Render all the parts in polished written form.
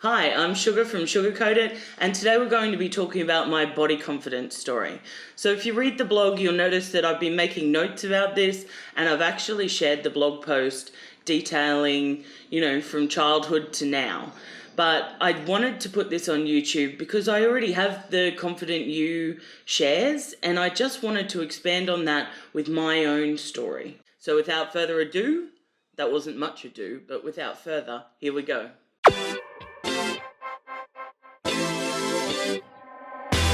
Hi, I'm Sugar from Sugarcoat It, and today we're going to be talking about my body confidence story. So if you read the blog, you'll notice that I've been making notes about this, and I've actually shared the blog post detailing, from childhood to now. But I wanted to put this on YouTube because I already have the Confident You shares, and I just wanted to expand on that with my own story. So without further ado, that wasn't much ado, but without further, here we go.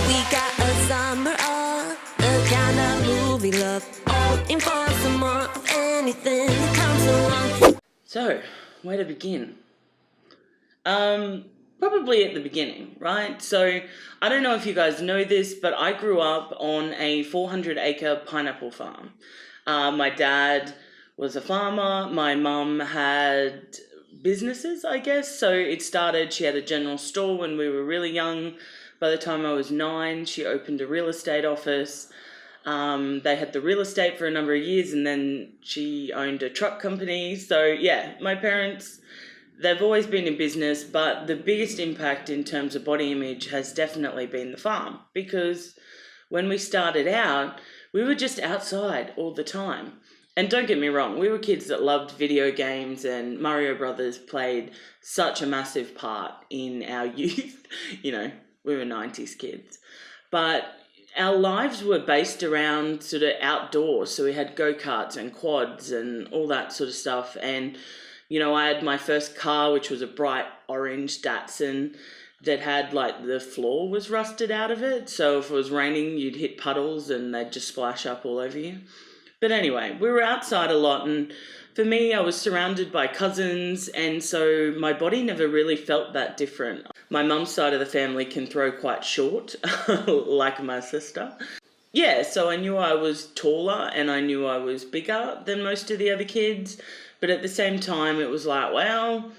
We got a summer of the kind of movie love, hoping for some more of anything that comes along. So, where to begin? Probably at the beginning, right? So, I don't know if you guys know this, but I grew up on a 400-acre pineapple farm. My dad was a farmer. My mum had businesses, I guess. So she had a general store when we were really young. By the time I was 9, she opened a real estate office. They had the real estate for a number of years, and then she owned a truck company. So yeah, my parents, they've always been in business, but the biggest impact in terms of body image has definitely been the farm, because when we started out, we were just outside all the time. And don't get me wrong, we were kids that loved video games, and Mario Brothers played such a massive part in our youth. We were 90s kids. But our lives were based around sort of outdoors. So we had go-karts and quads and all that sort of stuff. And, I had my first car, which was a bright orange Datsun that had the floor was rusted out of it. So if it was raining, you'd hit puddles and they'd just splash up all over you. But anyway, we were outside a lot, and for me, I was surrounded by cousins, and so my body never really felt that different. My mum's side of the family can throw quite short, like my sister. Yeah, so I knew I was taller and I knew I was bigger than most of the other kids, but at the same time, it was like, well,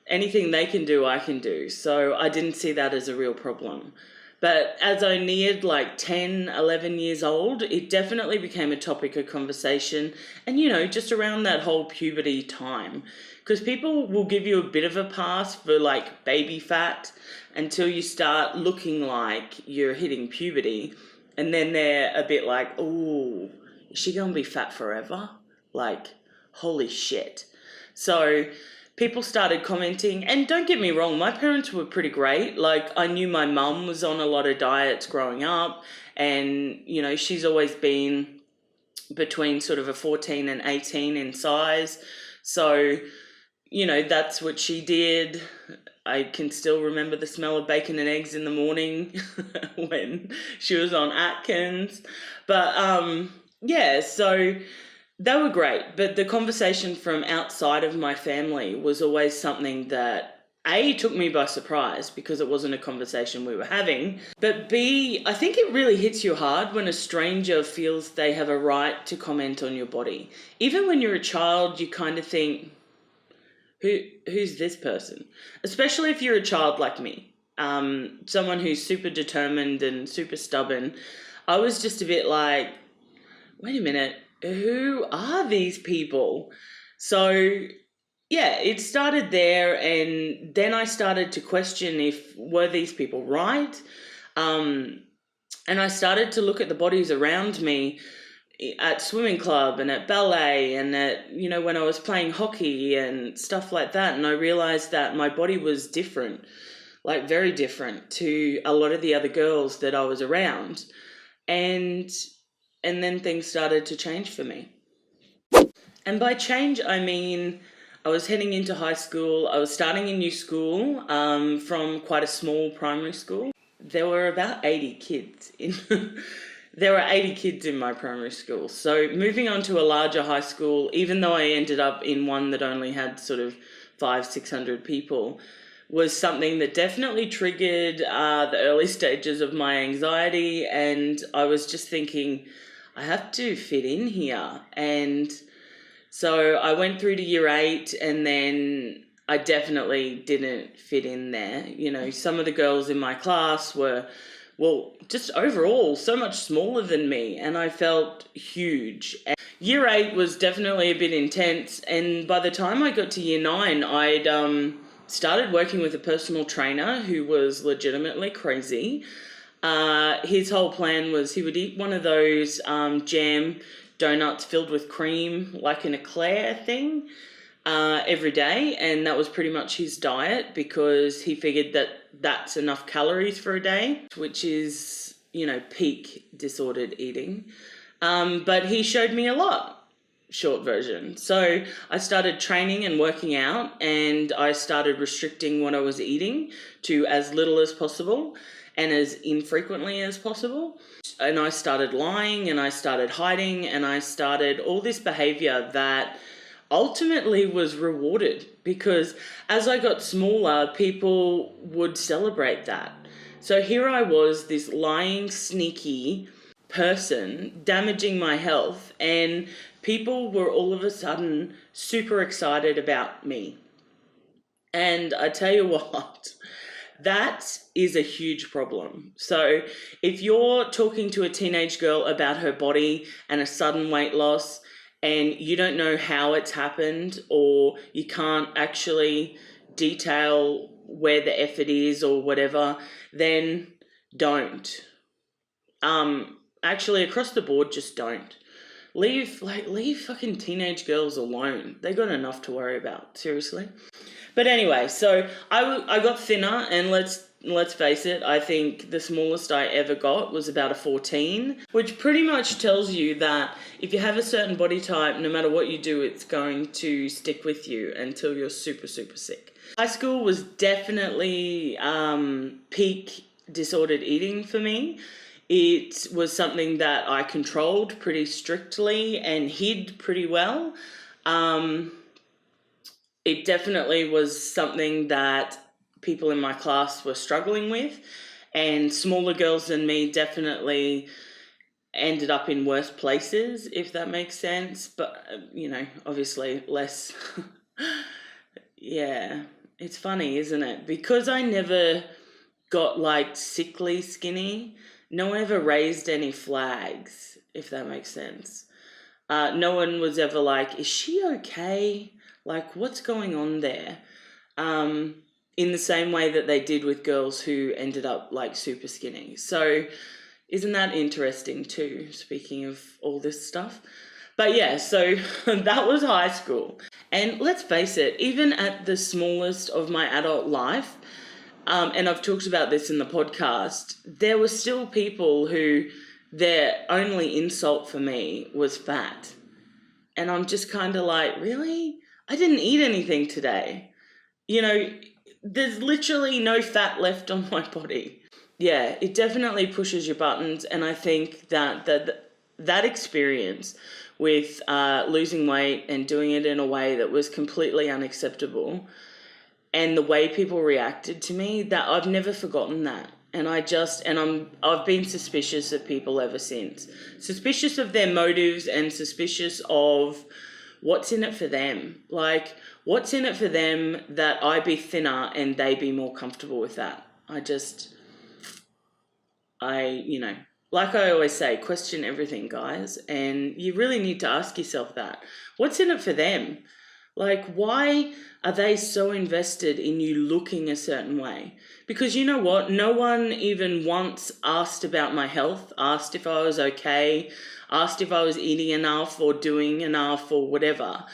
anything they can do, I can do. So I didn't see that as a real problem. But as I neared 10, 11 years old, it definitely became a topic of conversation. And, just around that whole puberty time. Because people will give you a bit of a pass for baby fat until you start looking like you're hitting puberty. And then they're a bit like, oh, is she going to be fat forever? Holy shit. So people started commenting, and don't get me wrong, my parents were pretty great. I knew my mum was on a lot of diets growing up, and, she's always been between sort of a 14 and 18 in size. So, that's what she did. I can still remember the smell of bacon and eggs in the morning when she was on Atkins. But, yeah, so they were great, but the conversation from outside of my family was always something that A, took me by surprise because it wasn't a conversation we were having, but B, I think it really hits you hard when a stranger feels they have a right to comment on your body. Even when you're a child, you kind of think, who's this person? Especially if you're a child like me, someone who's super determined and super stubborn. I was just a bit like, wait a minute, who are these people? So yeah, it started there, and then I started to question were these people right? And I started to look at the bodies around me at swimming club and at ballet and at, when I was playing hockey and stuff like that. And I realized that my body was different, very different to a lot of the other girls that I was around. And then things started to change for me. And by change, I mean I was heading into high school. I was starting a new school from quite a small primary school. There were about 80 kids there were 80 kids in my primary school. So moving on to a larger high school, even though I ended up in one that only had sort of 500-600 people, was something that definitely triggered the early stages of my anxiety. And I was just thinking, I have to fit in here. And so I went through to year 8, and then I definitely didn't fit in there. Some of the girls in my class were, just overall so much smaller than me, and I felt huge. And year 8 was definitely a bit intense, and by the time I got to year 9, I'd started working with a personal trainer who was legitimately crazy. His whole plan was he would eat one of those jam donuts filled with cream, like an eclair thing, every day, and that was pretty much his diet because he figured that that's enough calories for a day, which is, you know, peak disordered eating. But he showed me a lot, short version. So I started training and working out, and I started restricting what I was eating to as little as possible and as infrequently as possible. And I started lying, and I started hiding, and I started all this behavior that ultimately was rewarded because as I got smaller, people would celebrate that. So here I was, this lying, sneaky person damaging my health, and people were all of a sudden super excited about me. And I tell you what, that is a huge problem. So if you're talking to a teenage girl about her body and a sudden weight loss, and you don't know how it's happened, or you can't actually detail where the effort is or whatever, then don't. Actually, across the board, just don't. Leave fucking teenage girls alone. They got enough to worry about, seriously. But anyway, so I got thinner, and let's face it, I think the smallest I ever got was about a 14, which pretty much tells you that if you have a certain body type, no matter what you do, it's going to stick with you until you're super, super sick. High school was definitely peak disordered eating for me. It was something that I controlled pretty strictly and hid pretty well. It definitely was something that people in my class were struggling with, and smaller girls than me definitely ended up in worse places, if that makes sense. But, you know, obviously less. Yeah, it's funny, isn't it? Because I never got like sickly skinny, no one ever raised any flags, if that makes sense. No one was ever like, is she okay? Like, what's going on there? In the same way that they did with girls who ended up like super skinny. So isn't that interesting too, speaking of all this stuff? But yeah, so that was high school. And let's face it, even at the smallest of my adult life, and I've talked about this in the podcast, there were still people who their only insult for me was fat. And I'm just kind of like, really? I didn't eat anything today. You know, there's literally no fat left on my body. Yeah, it definitely pushes your buttons, and I think that experience with losing weight and doing it in a way that was completely unacceptable, and the way people reacted to me, that I've never forgotten that. And I've been suspicious of people ever since. Suspicious of their motives and suspicious of what's in it for them. Like, what's in it for them that I be thinner and they be more comfortable with that? You know, like I always say, question everything, guys. And you really need to ask yourself that. What's in it for them? Like, why are they so invested in you looking a certain way? Because you know what? No one even once asked about my health, asked if I was okay, asked if I was eating enough or doing enough or whatever.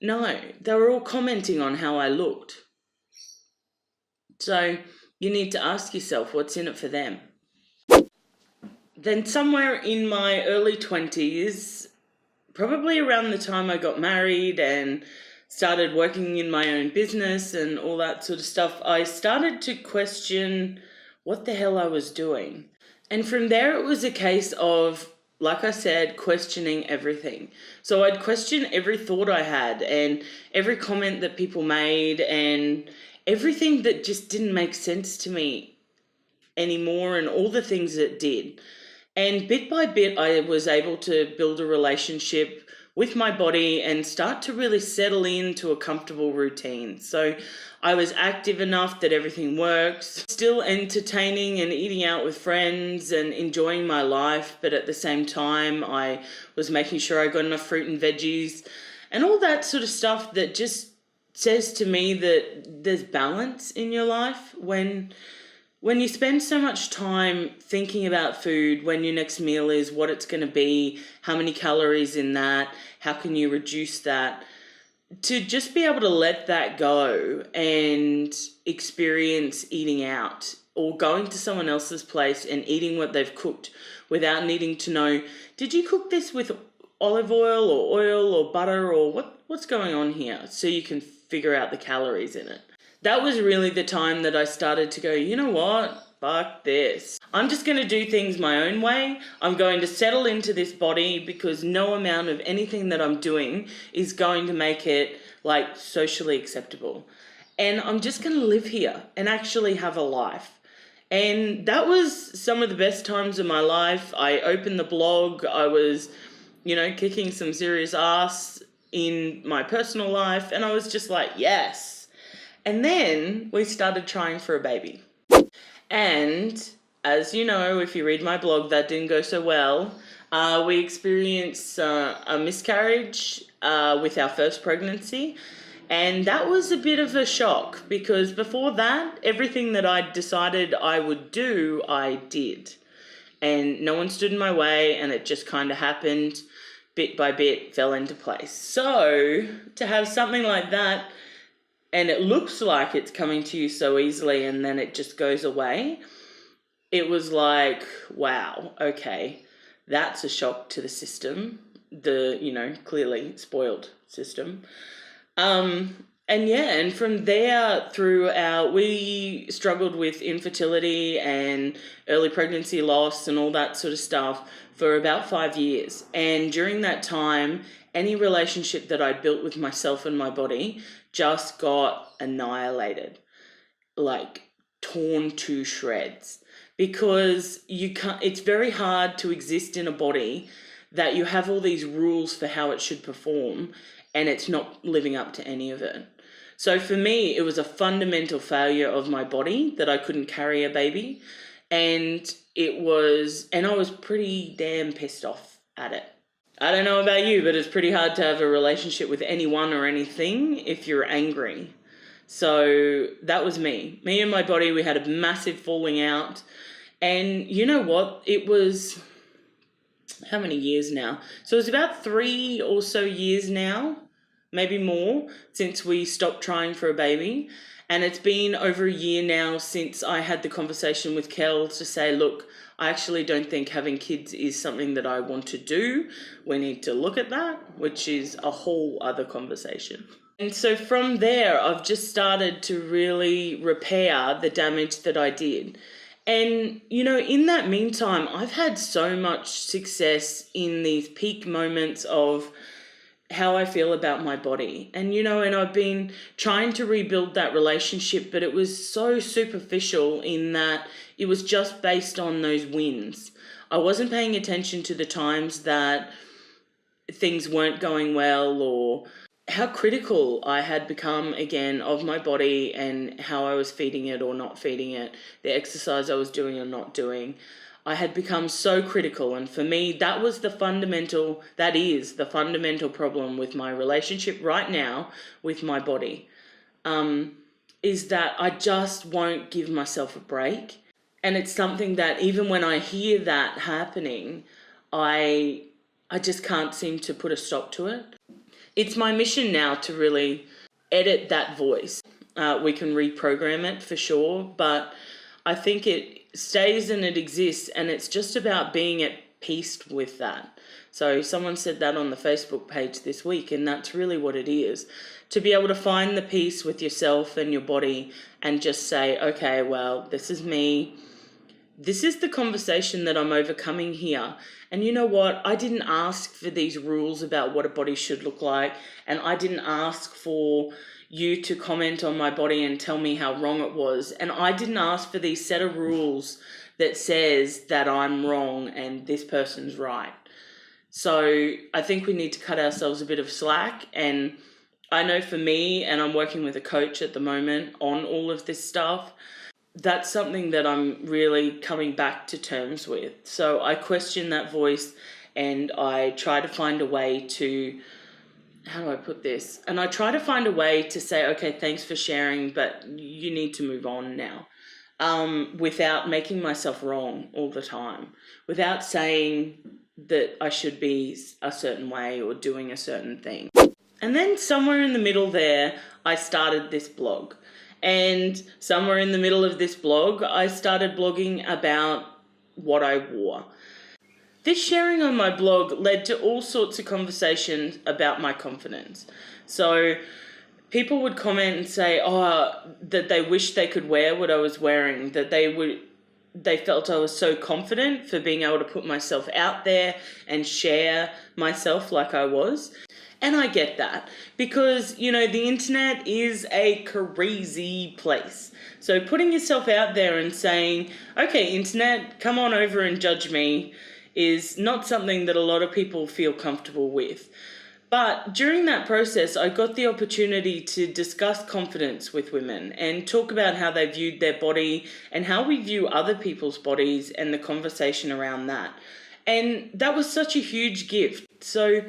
No, they were all commenting on how I looked. So you need to ask yourself, what's in it for them? Then somewhere in my early 20s, probably around the time I got married and started working in my own business and all that sort of stuff, I started to question what the hell I was doing. And from there, it was a case of, like I said, questioning everything. So I'd question every thought I had and every comment that people made and everything that just didn't make sense to me anymore, and all the things that did. And bit by bit, I was able to build a relationship with my body and start to really settle into a comfortable routine. So I was active enough that everything works, still entertaining and eating out with friends and enjoying my life, but at the same time, I was making sure I got enough fruit and veggies and all that sort of stuff that just says to me that there's balance in your life when you spend so much time thinking about food, when your next meal is, what it's going to be, how many calories in that, how can you reduce that, to just be able to let that go and experience eating out or going to someone else's place and eating what they've cooked without needing to know, did you cook this with olive oil or oil or butter or what's going on here, so you can figure out the calories in it. That was really the time that I started to go, you know what, fuck this. I'm just going to do things my own way. I'm going to settle into this body because no amount of anything that I'm doing is going to make it like socially acceptable. And I'm just going to live here and actually have a life. And that was some of the best times of my life. I opened the blog. I was, kicking some serious ass in my personal life. And I was just like, yes. And then we started trying for a baby. And as you know, if you read my blog, that didn't go so well. We experienced a miscarriage with our first pregnancy. And that was a bit of a shock because before that, everything that I decided I would do, I did. And no one stood in my way, and it just kind of happened bit by bit, fell into place. So to have something like that, and it looks like it's coming to you so easily and then it just goes away, it was like, wow, okay, that's a shock to the system, the, clearly spoiled system. And from there we struggled with infertility and early pregnancy loss and all that sort of stuff for about 5 years. And during that time, any relationship that I'd built with myself and my body just got annihilated, like torn to shreds, because it's very hard to exist in a body that you have all these rules for how it should perform and it's not living up to any of it. So for me, it was a fundamental failure of my body that I couldn't carry a baby, and I was pretty damn pissed off at it. I don't know about you, but it's pretty hard to have a relationship with anyone or anything if you're angry. So that was me. Me and my body, we had a massive falling out. And you know what? It was, how many years now? So it's about 3 or so years now, maybe more, since we stopped trying for a baby. And it's been over a year now since I had the conversation with Kel to say, look, I actually don't think having kids is something that I want to do. We need to look at that, which is a whole other conversation. And so from there, I've just started to really repair the damage that I did. And, in that meantime, I've had so much success in these peak moments of how I feel about my body. And, and I've been trying to rebuild that relationship, but it was so superficial in that it was just based on those wins. I wasn't paying attention to the times that things weren't going well or how critical I had become again of my body and how I was feeding it or not feeding it, the exercise I was doing or not doing. I had become so critical, and for me, that is the fundamental problem with my relationship right now with my body, is that I just won't give myself a break. And it's something that even when I hear that happening, I just can't seem to put a stop to it. It's my mission now to really edit that voice. We can reprogram it for sure, but I think it stays and it exists, and it's just about being at peace with that. So someone said that on the Facebook page this week, and that's really what it is. To be able to find the peace with yourself and your body and just say, okay, well, this is me. This is the conversation that I'm overcoming here. And you know what? I didn't ask for these rules about what a body should look like, and I didn't ask for you to comment on my body and tell me how wrong it was. And I didn't ask for these set of rules that says that I'm wrong and this person's right. So I think we need to cut ourselves a bit of slack. And I know for me, and I'm working with a coach at the moment on all of this stuff, that's something that I'm really coming back to terms with. So I question that voice and I try to find a way to how do I put this? And I try to find a way to say, okay, thanks for sharing, but you need to move on now. Without making myself wrong all the time, without saying that I should be a certain way or doing a certain thing. And then somewhere in the middle there, I started this blog. And somewhere in the middle of this blog, I started blogging about what I wore. This sharing on my blog led to all sorts of conversations about my confidence. So people would comment and say, that they wish they could wear what I was wearing, that they felt I was so confident for being able to put myself out there and share myself like I was. And I get that because, you know, the internet is a crazy place. So putting yourself out there and saying, okay, internet, come on over and judge me, is not something that a lot of people feel comfortable with. But during that process, I got the opportunity to discuss confidence with women and talk about how they viewed their body and how we view other people's bodies and the conversation around that. And that was such a huge gift. So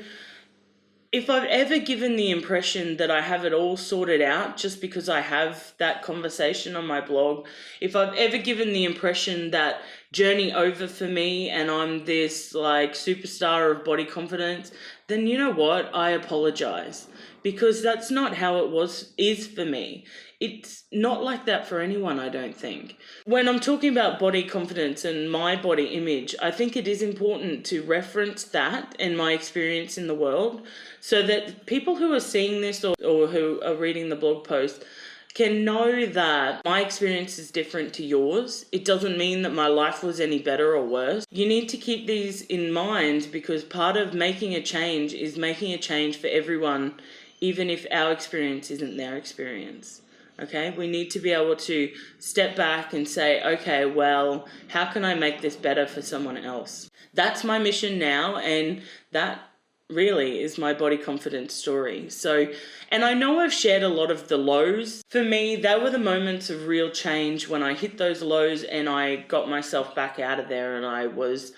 if I've ever given the impression that I have it all sorted out just because I have that conversation on my blog, if I've ever given the impression that journey over for me and I'm this like superstar of body confidence, then you know what? I apologize, because that's not how it is for me. It's not like that for anyone, I don't think. When I'm talking about body confidence and my body image, I think it is important to reference that and my experience in the world so that people who are seeing this or who are reading the blog post can know that my experience is different to yours. It doesn't mean that my life was any better or worse. You need to keep these in mind, because part of making a change is making a change for everyone, even if our experience isn't their experience. Okay, we need to be able to step back and say, okay, well, how can I make this better for someone else? That's my mission now, and that really is my body confidence story. So, and I know I've shared a lot of the lows. For me, they were the moments of real change when I hit those lows and I got myself back out of there, and I was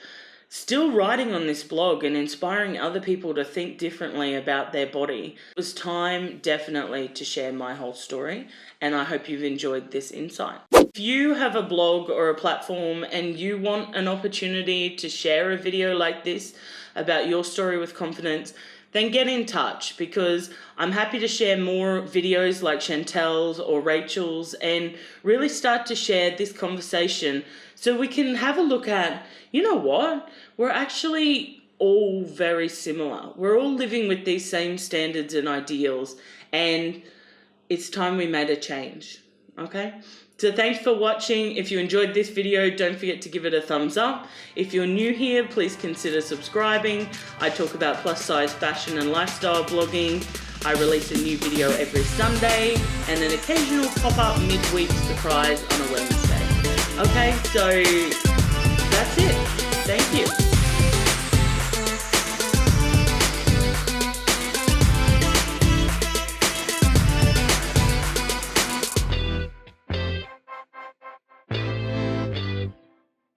still writing on this blog and inspiring other people to think differently about their body. It was time, definitely, to share my whole story, and I hope you've enjoyed this insight. If you have a blog or a platform and you want an opportunity to share a video like this about your story with confidence, then get in touch, because I'm happy to share more videos like Chantel's or Rachel's and really start to share this conversation so we can have a look at, you know what, we're actually all very similar. We're all living with these same standards and ideals, and it's time we made a change, okay? So thanks for watching. If you enjoyed this video, don't forget to give it a thumbs up. If you're new here, please consider subscribing. I talk about plus size fashion and lifestyle blogging. I release a new video every Sunday and an occasional pop-up midweek surprise on a Wednesday. Okay, so that's it. Thank you.